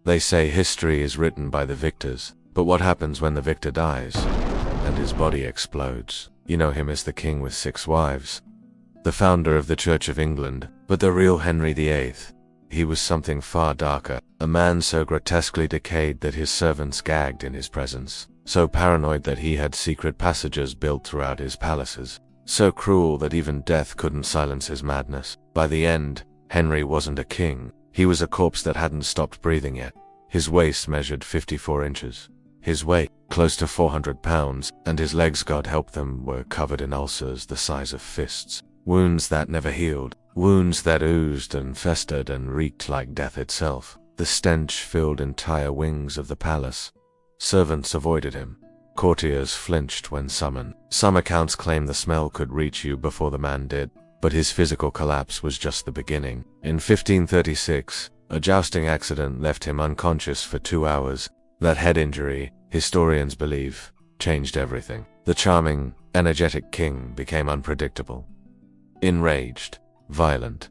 They say history is written by the victors, but what happens when the victor dies and his body explodes? You know him as the king with 6 wives, the founder of the Church of England, but the real Henry VIII. He was something far darker, a man so grotesquely decayed that his servants gagged in his presence, so paranoid that he had secret passages built throughout his palaces, so cruel that even death couldn't silence his madness. By the end, Henry wasn't a king, he was a corpse that hadn't stopped breathing yet. His waist measured 54 inches. His weight, close to 400 pounds, and his legs, God help them, were covered in ulcers the size of fists. Wounds that never healed, wounds that oozed and festered and reeked like death itself. The stench filled entire wings of the palace. Servants avoided him. Courtiers flinched when summoned. Some accounts claim the smell could reach you before the man did, but his physical collapse was just the beginning. In 1536, a jousting accident left him unconscious for 2 hours. That head injury, historians believe, changed everything. The charming, energetic king became unpredictable. Enraged, violent,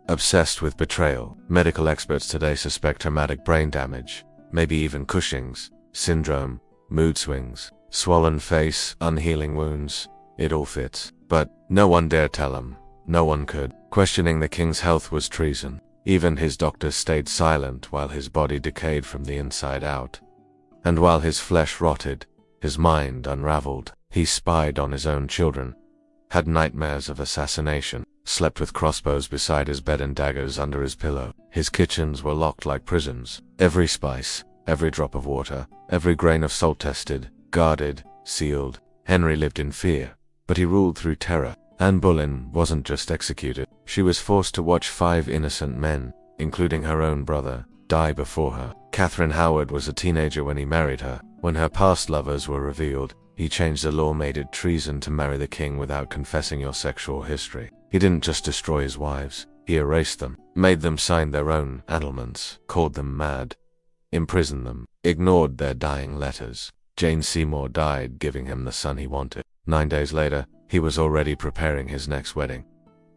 obsessed with betrayal. Medical experts today suspect traumatic brain damage, maybe even Cushing's syndrome, mood swings, swollen face, unhealing wounds. It all fits. But no one dared tell him. No one could. Questioning the king's health was treason. Even his doctors stayed silent while his body decayed from the inside out. And while his flesh rotted, his mind unraveled. He spied on his own children, had nightmares of assassination, slept with crossbows beside his bed and daggers under his pillow. His kitchens were locked like prisons. Every spice, every drop of water, every grain of salt tested, guarded, sealed. Henry lived in fear, but he ruled through terror. Anne Boleyn wasn't just executed. She was forced to watch 5 innocent men, including her own brother, die before her. Catherine Howard was a teenager when he married her. When her past lovers were revealed, he changed the law made it treason to marry the king without confessing your sexual history. He didn't just destroy his wives, he erased them, made them sign their own annulments, called them mad, imprisoned them, ignored their dying letters. Jane Seymour died, giving him the son he wanted. 9 days later, he was already preparing his next wedding.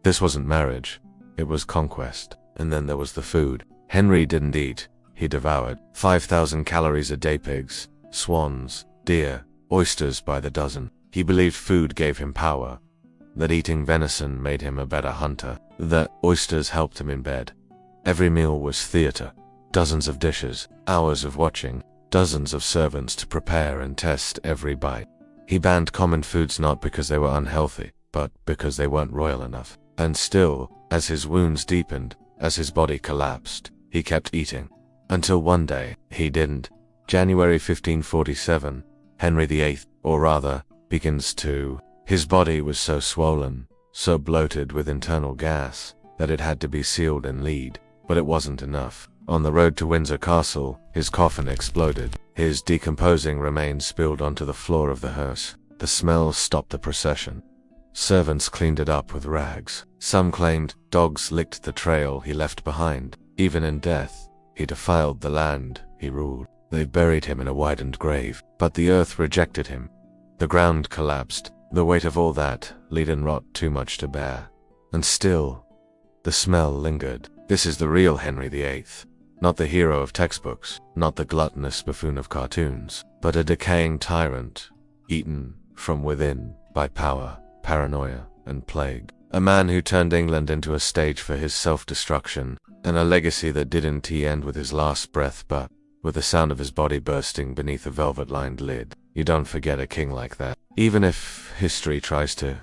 This wasn't marriage, it was conquest. And then there was the food. Henry didn't eat, he devoured. 5,000 calories a day: pigs, swans, deer, oysters by the dozen. He believed food gave him power, that eating venison made him a better hunter, that oysters helped him in bed. Every meal was theater. Dozens of dishes, hours of watching, dozens of servants to prepare and test every bite. He banned common foods not because they were unhealthy, but because they weren't royal enough. And still, as his wounds deepened, as his body collapsed, he kept eating. Until one day, he didn't. January 1547, Henry VIII, or rather, begins to. His body was so swollen, so bloated with internal gas, that it had to be sealed in lead. But it wasn't enough. On the road to Windsor Castle, his coffin exploded. His decomposing remains spilled onto the floor of the hearse. The smell stopped the procession. Servants cleaned it up with rags. Some claimed dogs licked the trail he left behind. Even in death, he defiled the land he ruled. They buried him in a widened grave, but the earth rejected him. The ground collapsed. The weight of all that, lead and rot, too much to bear. And still, the smell lingered. This is the real Henry VIII. Not the hero of textbooks, not the gluttonous buffoon of cartoons, but a decaying tyrant, eaten from within by power, paranoia, and plague. A man who turned England into a stage for his self-destruction, and a legacy that didn't end with his last breath but with the sound of his body bursting beneath a velvet-lined lid. You don't forget a king like that, even if history tries to.